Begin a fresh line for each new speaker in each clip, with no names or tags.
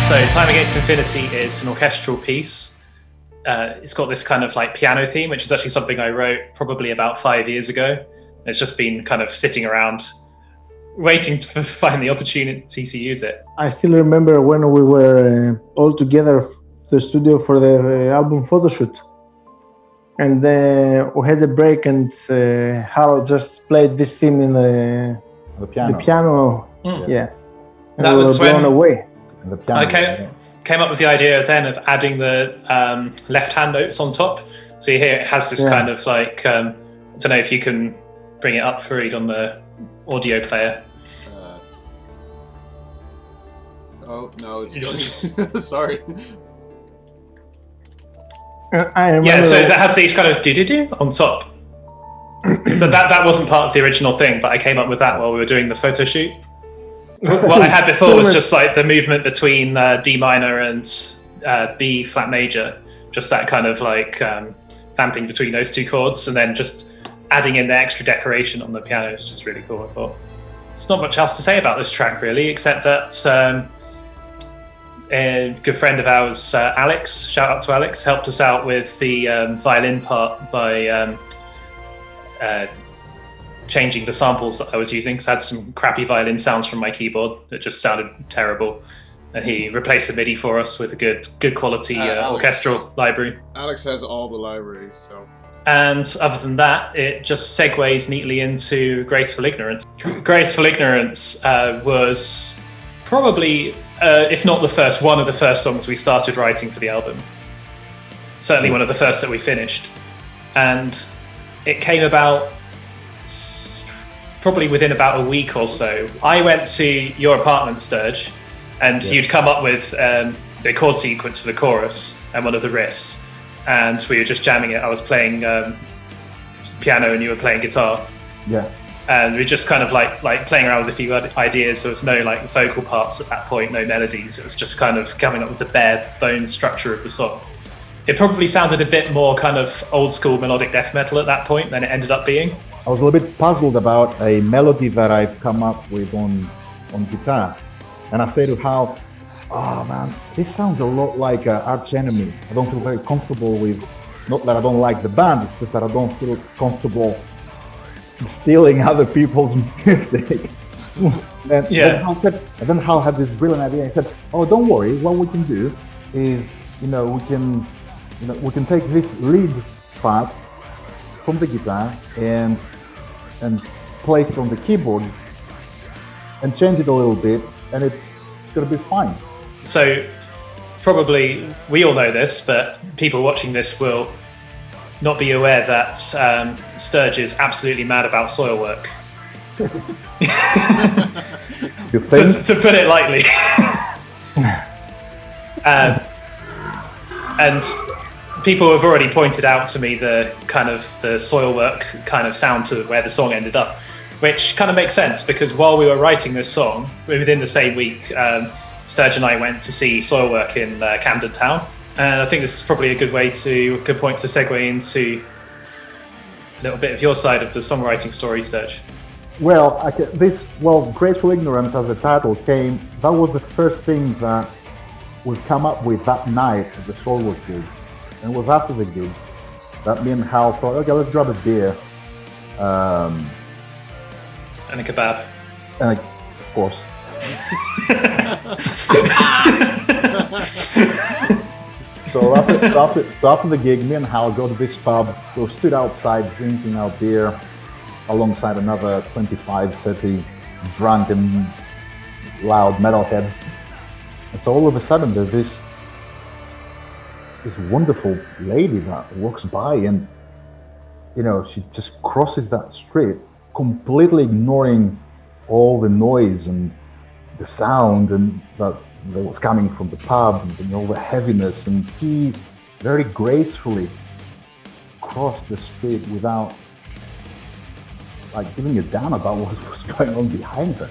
So Time Against Infinity is an orchestral piece. It's got this kind of like piano theme, which is actually something I wrote probably about 5 years ago. It's just been kind of sitting around waiting to find the opportunity to use it.
I still remember when we were all together at the studio for the album photo shoot. And we had a break and Harold just played this theme in the piano. Yeah. And
that
we
was
were blown away.
The piano,
I came up with the idea then of adding the left-hand notes on top. So you hear it has this kind of like, I don't know if you can bring it up for read on the audio player.
Oh, no, it's going. Sorry.
I remember.
Yeah, so it has these kind of do-do-do on top. So that wasn't part of the original thing, but I came up with that while we were doing the photo shoot. What I had before was just like the movement between D minor and B flat major, just that kind of like vamping between those two chords, and then just adding in the extra decoration on the piano is just really cool, I thought. There's not much else to say about this track really, except that a good friend of ours, Alex, shout out to Alex, helped us out with the violin part by changing the samples that I was using, because I had some crappy violin sounds from my keyboard that just sounded terrible, and he replaced the MIDI for us with a good quality orchestral library.
Alex has all the libraries, so.
And other than that, it just segues neatly into Graceful Ignorance. Graceful Ignorance was probably, if not the first, one of the first songs we started writing for the album. Certainly one of the first that we finished. And it came about probably within about a week or so. I went to your apartment, Sturge, and you'd come up with the chord sequence for the chorus and one of the riffs, and we were just jamming it. I was playing piano and you were playing guitar.
Yeah.
And we just kind of like playing around with a few ideas. There was no like vocal parts at that point, no melodies. It was just kind of coming up with the bare bone structure of the song. It probably sounded a bit more kind of old school melodic death metal at that point than it ended up being.
I was a little bit puzzled about a melody that I've come up with on guitar. And I say to Hal, oh man, this sounds a lot like Arch Enemy. I don't feel very comfortable with, not that I don't like the band, it's just that I don't feel comfortable stealing other people's music. And then Hal had this brilliant idea. He said, oh, don't worry, what we can do is, we can take this lead part from the guitar and place it on the keyboard and change it a little bit, and it's gonna be fine.
So probably we all know this, but people watching this will not be aware that Sturge is absolutely mad about soil work.
You think?
To put it lightly. And people have already pointed out to me the soil work kind of sound to where the song ended up, which kind of makes sense because while we were writing this song, within the same week, Sturge and I went to see Soilwork in Camden Town, and I think this is probably a good point to segue into a little bit of your side of the songwriting story, Sturge.
Well, Graceful Ignorance as a title came. That was the first thing that we come up with that night at the Soilwork gig. And it was after the gig that me and Hal thought, okay, let's grab a beer.
And a kebab.
And of course. So after the gig, me and Hal go to this pub. We stood outside drinking our beer alongside another 25, 30 drunk and loud metalheads. And so all of a sudden there's this wonderful lady that walks by and, she just crosses that street, completely ignoring all the noise and the sound and that was coming from the pub and all the heaviness, and she very gracefully crossed the street without giving a damn about what was going on behind her.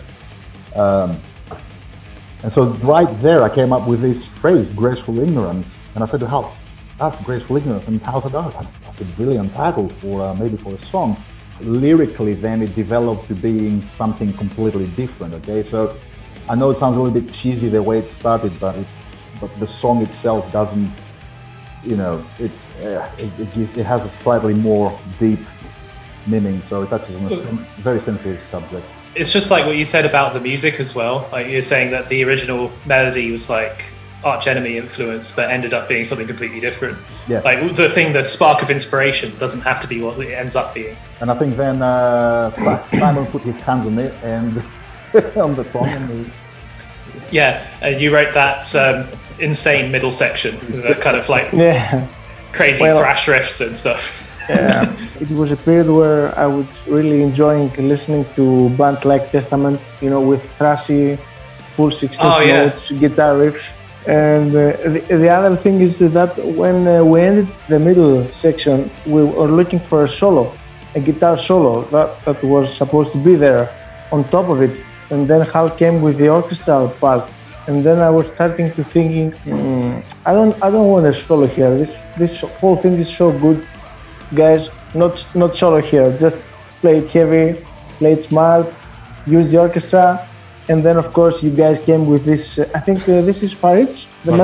And so right there I came up with this phrase, Graceful Ignorance, and I said to Hal, that's Graceful Ignorance, and Hal said, oh, that's a brilliant title for maybe for a song. Lyrically then it developed to being something completely different, okay? So I know it sounds a little bit cheesy the way it started, but the song itself doesn't. You know, it has a slightly more deep meaning, so it touches on a very sensitive subject.
It's just like what you said about the music as well. Like you're saying that the original melody was like Arch Enemy influence, but ended up being something completely different.
Yeah.
Like the spark of inspiration doesn't have to be what it ends up being.
And I think then Simon put his hands on it and on the song. And
Yeah, you wrote that insane middle section, that kind of like crazy thrash riffs and stuff.
Yeah, it was a period where I was really enjoying listening to bands like Testament, you know, with thrashy, full 16 notes, guitar riffs. And the other thing is that when we ended the middle section, we were looking for a guitar solo that was supposed to be there on top of it. And then Hal came with the orchestral part. And then I was starting to thinking, I don't want a solo here. This whole thing is so good, guys. Not solo here. Just play it heavy, play it smart, use the orchestra, and then of course you guys came with this. I think this is Farid's the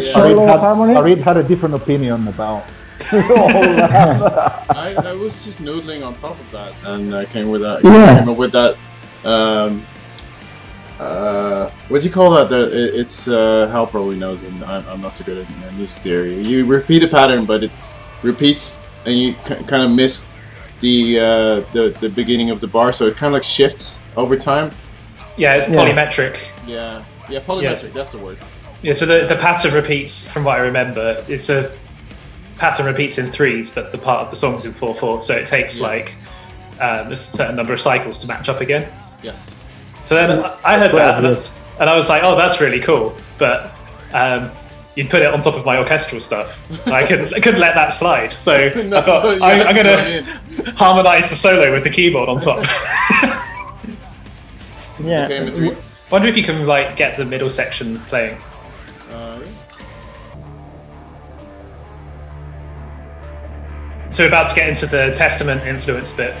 solo harmony.
Farid had a different opinion about.
I was just noodling on top of that, and I came with that. Came up with that. What do you call that? It's Hal probably knows, and I'm not so good at music theory. You repeat a pattern, but it repeats, and you kind of miss the beginning of the bar, so it kind of like shifts over time.
Yeah, it's polymetric.
Yeah, polymetric. That's the word.
Yeah, so the pattern repeats, from what I remember. It's a pattern repeats in threes, but the part of the song is in 4/4, so it takes like a certain number of cycles to match up again.
Yes.
So then I heard that, and I was like, "Oh, that's really cool." But you'd put it on top of my orchestral stuff. I couldn't let that slide. So I thought I'm going to harmonize the solo with the keyboard on top.
Yeah.
Okay,
Wonder if you can like get the middle section playing. So we're about to get into the Testament influence bit.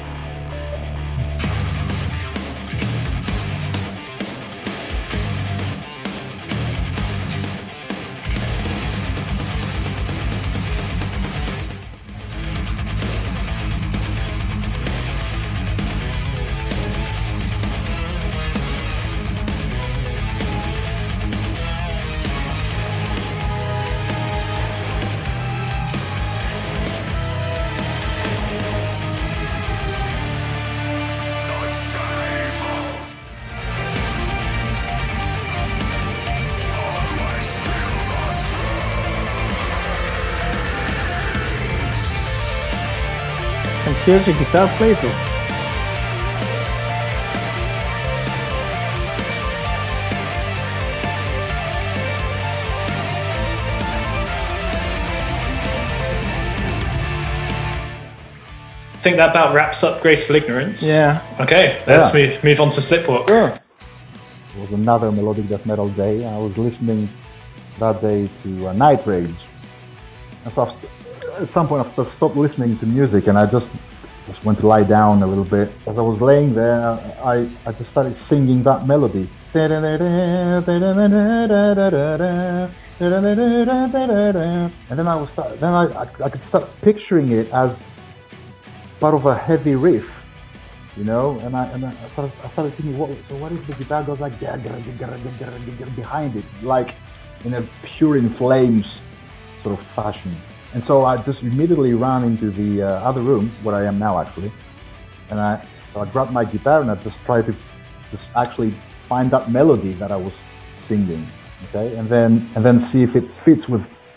And here's a guitar player.
I think that about wraps up Graceful Ignorance.
Yeah.
Okay, let's move on to Slipwalk.
It was another melodic death metal day. I was listening that day to Night Rage. And so at some point I stopped listening to music and I just went to lie down a little bit. As I was laying there, I just started singing that melody. And then I could start picturing it as part of a heavy riff, you know, and I started thinking, what if the guitar goes like behind it, like in a pure in flames sort of fashion. And so I just immediately ran into the other room where I am now actually, and I grabbed my guitar and I just tried to just actually find that melody that I was singing, okay, and then see if it fits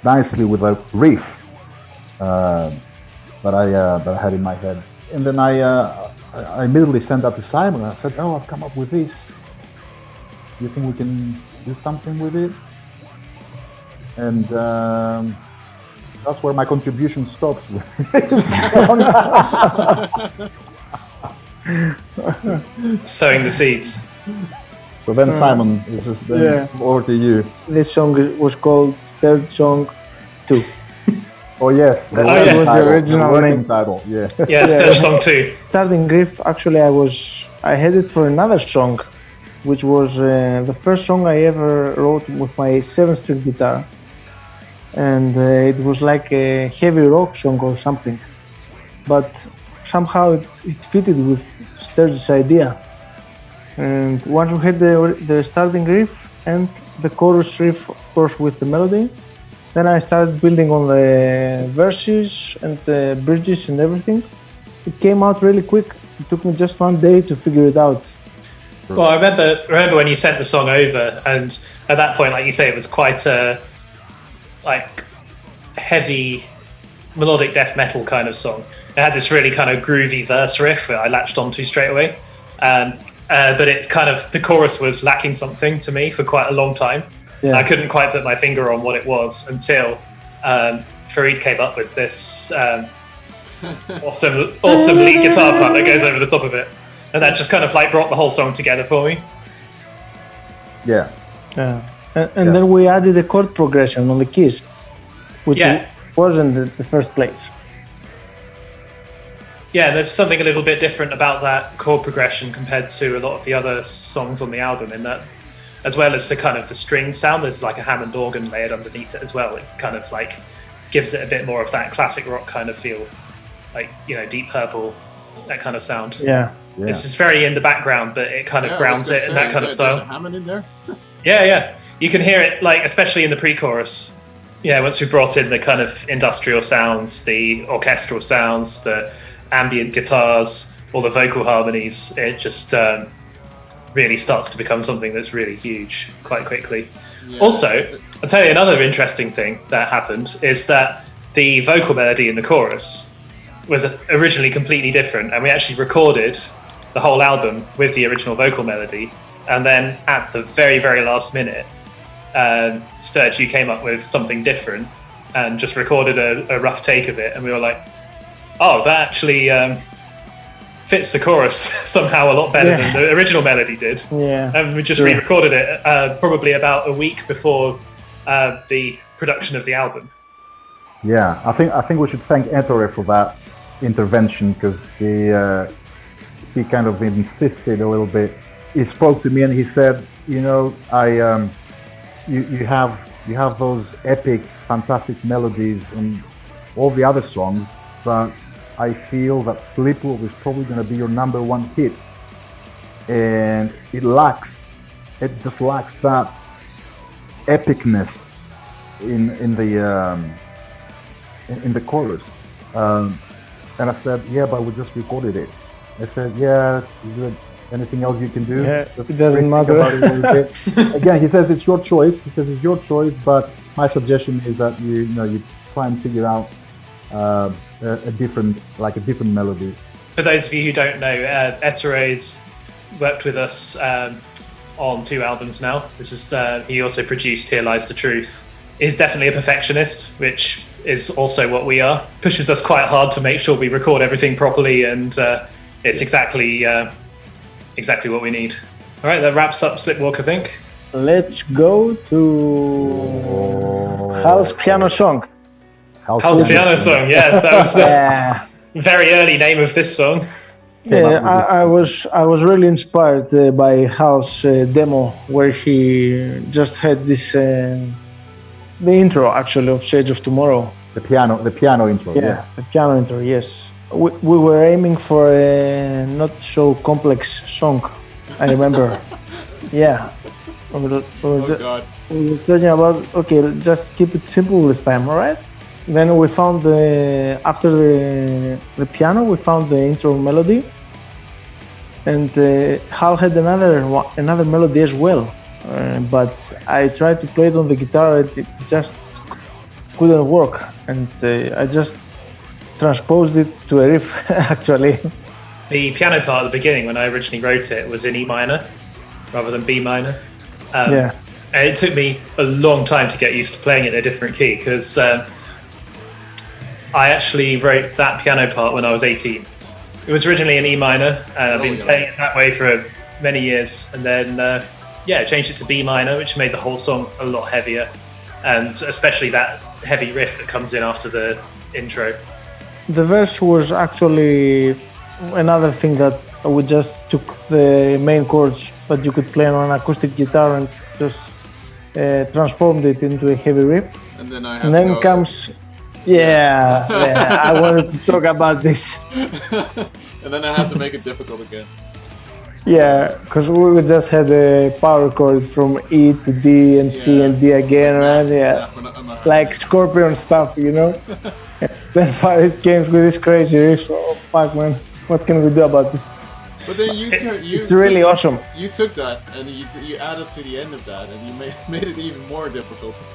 nicely with a riff that I had in my head. And then I immediately sent that to Simon. I said, "Oh, I've come up with this. Do you think we can do something with it?" And that's where my contribution stops.
Sowing the seeds.
So then, Simon, this is over to you.
This song was called Third Song 2.
Oh yes, that
was the original
working
name.
title. Yeah.
Yeah, Stage Song 2.
Starting riff, actually I had it for another song which was the first song I ever wrote with my 7-string guitar. And it was like a heavy rock song or something. But somehow it fitted with Sturge's idea. And once we had the starting riff and the chorus riff, of course, with the melody, then I started building on the verses and the bridges and everything. It came out really quick. It took me just one day to figure it out.
Well, I remember when you sent the song over, and at that point, like you say, it was quite a heavy melodic death metal kind of song. It had this really kind of groovy verse riff that I latched onto straight away. But it kind of, the chorus was lacking something to me for quite a long time. Yeah. I couldn't quite put my finger on what it was until Farid came up with this awesome lead guitar part that goes over the top of it. And that just kind of like brought the whole song together for me.
Yeah.
And then we added a chord progression on the keys, which wasn't the first place.
Yeah, there's something a little bit different about that chord progression compared to a lot of the other songs on the album, in that, as well as the kind of the string sound, there's like a Hammond organ layered underneath it as well. It kind of like gives it a bit more of that classic rock kind of feel, like, you know, Deep Purple, that kind of sound.
Yeah.
It's just very in the background, but it kind of grounds it in that kind of style.
There's a Hammond in there?
Yeah. You can hear it, like, especially in the pre-chorus. Yeah, once we brought in the kind of industrial sounds, the orchestral sounds, the ambient guitars, all the vocal harmonies, it just really starts to become something that's really huge quite quickly. Yeah. Also, I'll tell you another interesting thing that happened is that the vocal melody in the chorus was originally completely different, and we actually recorded the whole album with the original vocal melody, and then at the very, very last minute, Sturge, you came up with something different and just recorded a rough take of it, and we were like, oh, that actually fits the chorus somehow a lot better than the original melody did.
Yeah.
And we just re-recorded it probably about a week before the production of the album.
Yeah, I think we should thank Ettore for that intervention, because he kind of insisted a little bit. He spoke to me and he said, you know, you have those epic, fantastic melodies in all the other songs, but I feel that Sleepwalk is probably going to be your #1 hit, and it just lacks that epicness in the chorus. And I said, yeah, but we just recorded it. I said, yeah, is there anything else you can do?
Yeah,
just
it doesn't matter.
about it a little bit. Again, he says it's your choice. He says it's your choice, but my suggestion is that you try and figure out a different melody.
For those of you who don't know, Ettere's worked with us on 2 albums now. This is he also produced Here Lies the Truth. He's definitely a perfectionist, which is also what we are. Pushes us quite hard to make sure we record everything properly, and it's exactly what we need. All right, that wraps up Sleepwalk, I think.
Let's go to Hal's piano song.
Hal's piano song, yeah. That was the very early name of this song.
Yeah, I was really inspired by Hal's demo, where he just had this the intro actually of Shades of Tomorrow.
The piano intro.
Yeah, the piano intro. Yes, we were aiming for a not so complex song. I remember. Yeah. We were talking about, okay, just keep it simple this time, all right? Then we found after the piano, we found the intro melody, and Hal had another melody as well, but I tried to play it on the guitar, it just couldn't work, and I just transposed it to a riff, actually.
The piano part at the beginning, when I originally wrote it, was in E minor rather than B minor. And it took me a long time to get used to playing it in a different key, because I actually wrote that piano part when I was 18. It was originally in E minor, and I've been playing it that way for many years. And then, I changed it to B minor, which made the whole song a lot heavier, and especially that heavy riff that comes in after the intro.
The verse was actually another thing that we just took the main chords that you could play on an acoustic guitar and just transformed it into a heavy riff.
And then I have
And
to
then
go,
comes, yeah, I wanted to talk about this.
and then I had to make it difficult again.
Yeah, because we just had a power chord from E to D and C and D again, right? Yeah, like Scorpion stuff, you know. Then it came with this crazy riff. Oh fuck, man, what can we do about this?
But then
It's really awesome.
You took that and you added to the end of that, and you made it even more difficult.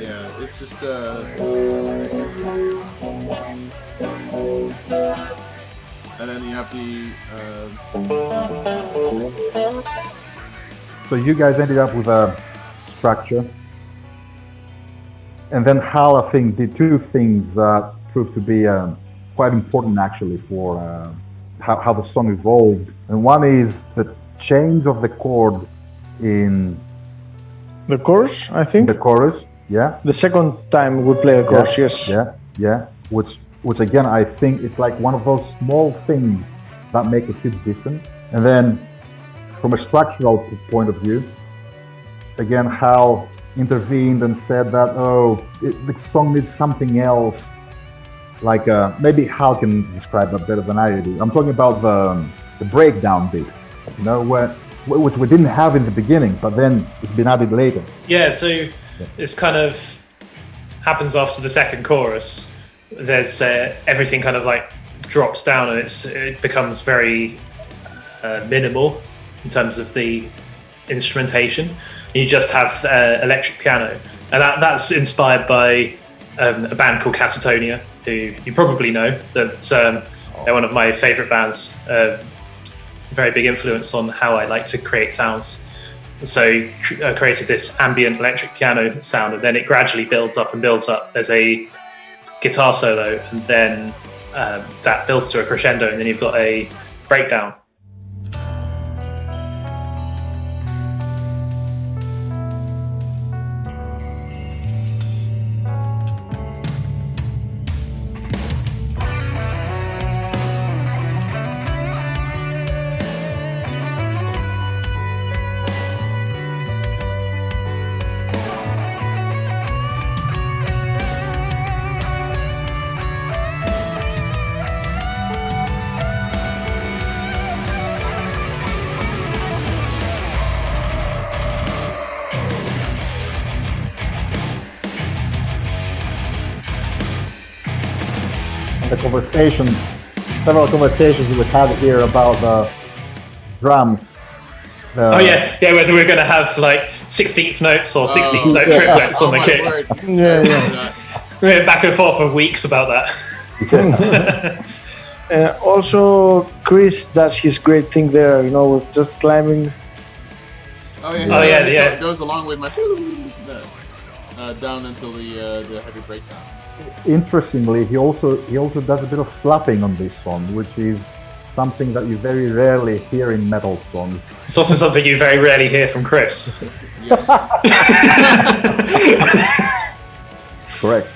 Yeah, it's just. And then you have the.
So you guys ended up with a structure, and then Hal, I think, did two things that proved to be quite important actually for how the song evolved. And one is the change of the chord in
The chorus, I think.
the chorus. Yeah.
The second time we play a chorus, yes.
Yeah. Which again, I think it's like one of those small things that make a huge difference. And then, from a structural point of view, again, Hal intervened and said that the song needs something else. Like maybe Hal can describe that better than I do. I'm talking about the breakdown bit, you know, which we didn't have in the beginning, but then it's been added later.
Yeah, so this kind of happens after the second chorus. There's everything kind of like drops down and it becomes very minimal in terms of the instrumentation. You just have electric piano, and that's inspired by a band called Catatonia, who you probably know. That's they're one of my favorite bands. Very big influence on how I like to create sounds. So I created this ambient electric piano sound, and then it gradually builds up and builds up. There's a guitar solo, and then that builds to a crescendo, and then you've got a breakdown.
Several conversations we had here about the drums.
Whether we're going to have like 16th notes or 16th note triplets on the kit. We went back and forth for weeks about that.
Also, Chris does his great thing there, you know, with just climbing.
It goes along with my down until the heavy breakdown.
Interestingly, he also does a bit of slapping on this song, which is something that you very rarely hear in metal songs.
It's also something you very rarely hear from Chris.
Yes.
Correct.